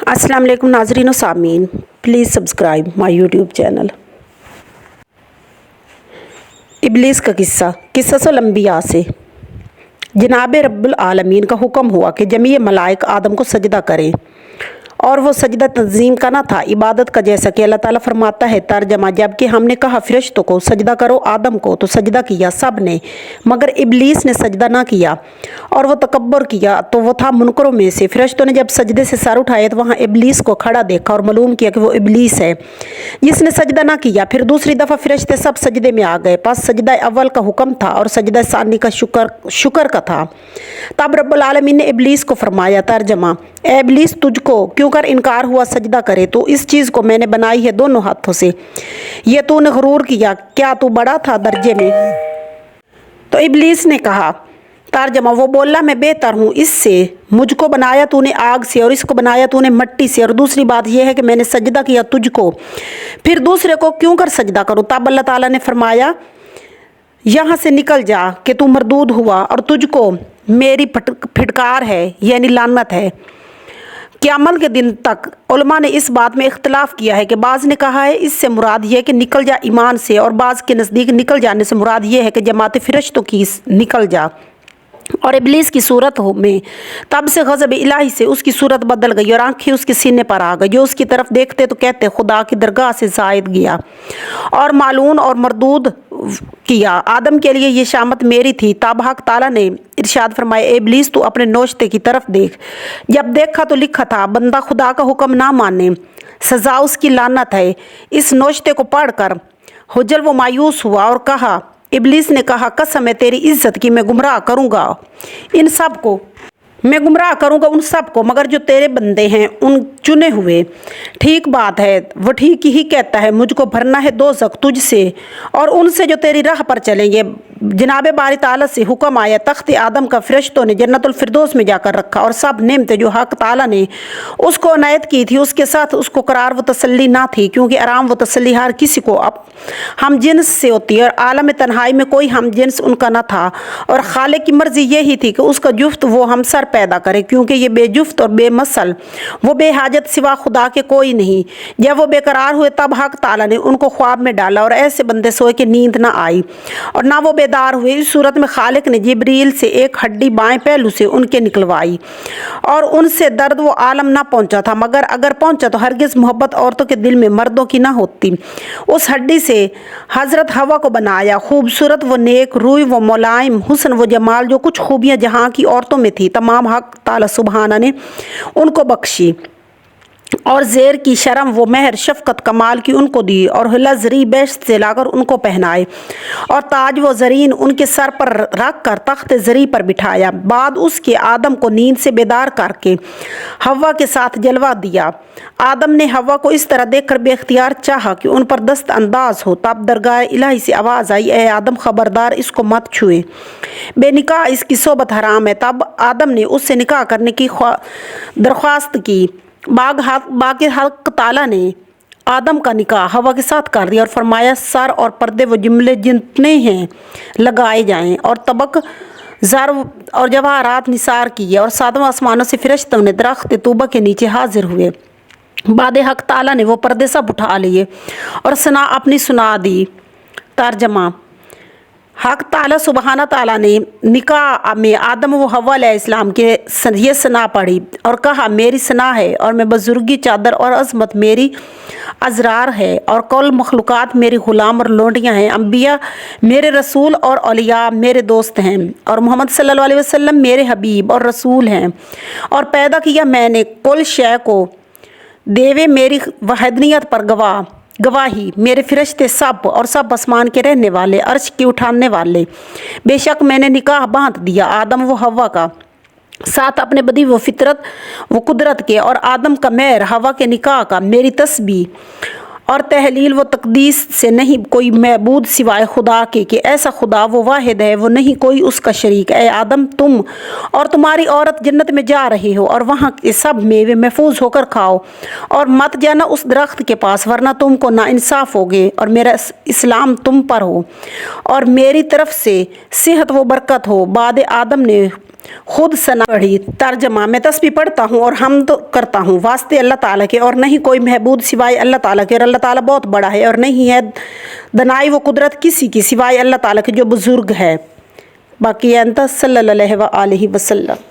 अस्सलाम वालेकुम नाज़रीन व सामीन, please subscribe my YouTube channel. इब्लीस का किस्सा लंबिया से जनाब रब्बुल आलमीन का हुक्म हुआ कि जमीय मलाइक आदम को सजदा करें, और वो सजदा तंजीम का ना था, इबादत का, जैसा कि अल्लाह ताला फरमाता है। तर्जमा, जबकि हमने कहा फरिश्तों को सजदा करो आदम को, तो सजदा किया सब ने, मगर इब्लीस ने सजदा ना किया और वो तकब्बर किया, तो वो था मुनकरों में से। फरिश्तों ने जब सजदे से सर उठाए तो वहाँ इब्लीस को खड़ा देखा और मालूम किया कि वो इब्लीस है जिसने सजदा ना किया। फिर दूसरी दफ़ा फरिश्ते सब सजदे में आ गए। बस सजदा अव्वल का हुक्म था और सजदा सानी का शुक्र का था। तब रब्बुल आलमीन ने इब्लीस को फरमाया, तर्जमा, ए इब्लीस, तुझको क्यों कर इनकार हुआ सजदा करे, तो इस चीज़ को मैंने बनाई है दोनों हाथों से, ये तूने गुरूर किया, क्या तू बड़ा था दर्जे में? तो इब्लीस ने कहा, तर्जमा, वो बोला, मैं बेहतर हूँ इससे, मुझको बनाया तूने आग से और इसको बनाया तूने मट्टी से, और दूसरी बात यह है कि मैंने सजदा किया तुझको, फिर दूसरे को क्यों कर सजदा करूँ? तब अल्लाह ताला ने फरमाया, यहाँ से निकल जा कि तू मरदूद हुआ और तुझको मेरी फिटकार है, यानी लानत है क़यामत के दिन तक। उलमा ने इस बात में इख्तलाफ किया है कि बाज़ ने कहा है इससे मुराद ये है कि निकल जा ईमान से, और बाज़ के नज़दीक निकल जाने से मुराद ये है कि जमात फरिश्तों की निकल जा। और इब्लीस की सूरत में तब से गज़ब इलाही से उसकी सूरत बदल गई और आंखें उसके सीने पर आ गई। जो उसकी तरफ देखते तो कहते खुदा की दरगाह से ज़ायद गया, और मालून और मरदूद किया। आदम के लिए ये शामत मेरी थी। तब हक ताला ने इरशाद फरमाया, ए इब्लीस, तू अपने नोश्ते की तरफ देख। जब देखा तो लिखा था, बंदा खुदा का हुक्म ना माने सज़ा उसकी लानत है। इस नोश्ते को पढ़कर हुज्जल वो मायूस हुआ और कहा, इब्लीस ने कहा, कसम है तेरी इज्जत की, मैं गुमराह करूँगा इन सब को, मैं गुमराह करूँगा उन सब को, मगर जो तेरे बंदे हैं उन चुने हुए। ठीक बात है, वो ठीक ही कहता है, मुझको भरना है दोज़ख तुझसे और उनसे जो तेरी राह पर चलेंगे। जनाब बारी ताला से हुक्म आया, तख्त आदम का फरिश्तों ने जन्नतुल फिरदौस में जाकर रखा, और सब नेमतें जो हक ताला ने उसको अनायत की थी उसके साथ उसको करार व तसल्ली ना थी, क्योंकि आराम व तसल्ली हर किसी को अब हम जिन्स से होती है, और आलम तन्हाई में कोई हम जिन्स उनका न था। और खालिक की मर्जी यही थी कि उसका जुफ्त वो हम सर पैदा करे, क्योंकि ये बेजुफ्त और बेमसल, वो बेहाजत सिवा खुदा के कोई नहीं। जब वो बेकरार हुए तब हक ताला ने उनको ख्वाब में डाला, और ऐसे बंदे सोए कि नींद ना आई और ना वो बेदार हुए। इस सूरत में खालिक ने जिब्रील से एक हड्डी बाएं पहलू से उनके निकलवाई, और उनसे दर्द वो आलम ना पहुंचा था, मगर अगर पहुंचा तो हरगिज मोहब्बत औरतों के दिल में मर्दों की ना होती। उस हड्डी से हजरत हवा को बनाया, खूबसूरत वो नेक रूई वो मुलायम हुस्न वो जमाल, जो कुछ खूबियाँ जहाँ की औरतों में थी तमाम हक ताला सुबहाना ने उनको बख्शी, और ज़ेर की शर्म वो महर शफ़क़त कमाल की उनको दी, और हिला ज़री बेश्त से लाकर उनको पहनाए, और ताज व ज़रीन उनके सर पर रख कर तख्त ज़री पर बिठाया। बाद उसके आदम को नींद से बेदार करके हवा के साथ जलवा दिया। आदम ने हवा को इस तरह देखकर बेख्तियार चाहा कि उन पर दस्त अंदाज हो। तब दरगाह इलाही से आवाज़ आई, ए आदम, खबरदार इसको मत छुए, बेनिकाह इसकी सोबत हराम है। तब आदम ने उससे निकाह करने की दरख्वास्त की। बाकी हक ताला ने आदम का निकाह हवा के साथ कर दिया और फरमाया, सर और पर्दे वो जुमले जितने हैं लगाए जाएं, और तबक ज़र और जवाहरात निसार किए, और सातवां आसमानों से फरिश्तों ने दरख्त तूबा के नीचे हाजिर हुए। बाद हक ताला ने वो पर्दे सब उठा लिए और सना अपनी सुना दी। तर्जमा, हक ताला सुबहाना ताला ने निकाह में आदम व हव्वा अलैहिस्सलाम के ये सना पढ़ी और कहा, मेरी सना है और मैं बुजुर्गी चादर और अज़मत मेरी अजरार है, और कौल मखलूक़ात मेरी ग़ुलाम और लोंडियाँ हैं। अम्बिया मेरे रसूल और औलिया मेरे दोस्त हैं, और मोहम्मद सल्लल्लाहु अलैहि वसल्लम मेरे हबीब और रसूल हैं। और पैदा किया मैंने कुल शय को, देवे मेरी वहदनियत पर गवाही मेरे फरिश्ते सब, और सब आसमान के रहने वाले, अर्श के उठाने वाले। बेशक मैंने निकाह बांध दिया आदम व हव्वा का साथ अपने बदी वो फितरत वो कुदरत के, और आदम का मेहर हवा के निकाह का मेरी तस्बीह और तहलील व तकदीस से नहीं कोई महबूद सिवाय खुदा के, कि ऐसा खुदा वो वाहिद है, वो नहीं कोई उसका शरीक। ए आदम, तुम और तुम्हारी औरत जन्नत में जा रहे हो, और वहाँ के सब मेवे महफूज होकर खाओ, और मत जाना उस दरख्त के पास, वरना तुमको नाइंसाफ होगे, और मेरा इस्लाम तुम पर हो और मेरी तरफ से सेहत व बरकत हो। बाद आदम ने खुद सना पढ़ी। तर्जमा, मैं तस्बीह पढ़ता हूँ और हम्द करता हूँ वास्ते अल्लाह ताला के, और नहीं कोई महबूद सिवाय अल्लाह ताला के, और अल्लाह ताला बहुत बड़ा है और नहीं है दनाई वो कुदरत किसी की सिवाय अल्लाह ताला के जो बुजुर्ग है। बाकी अंत सल्लल्लाहु अलैहि वसल्लम।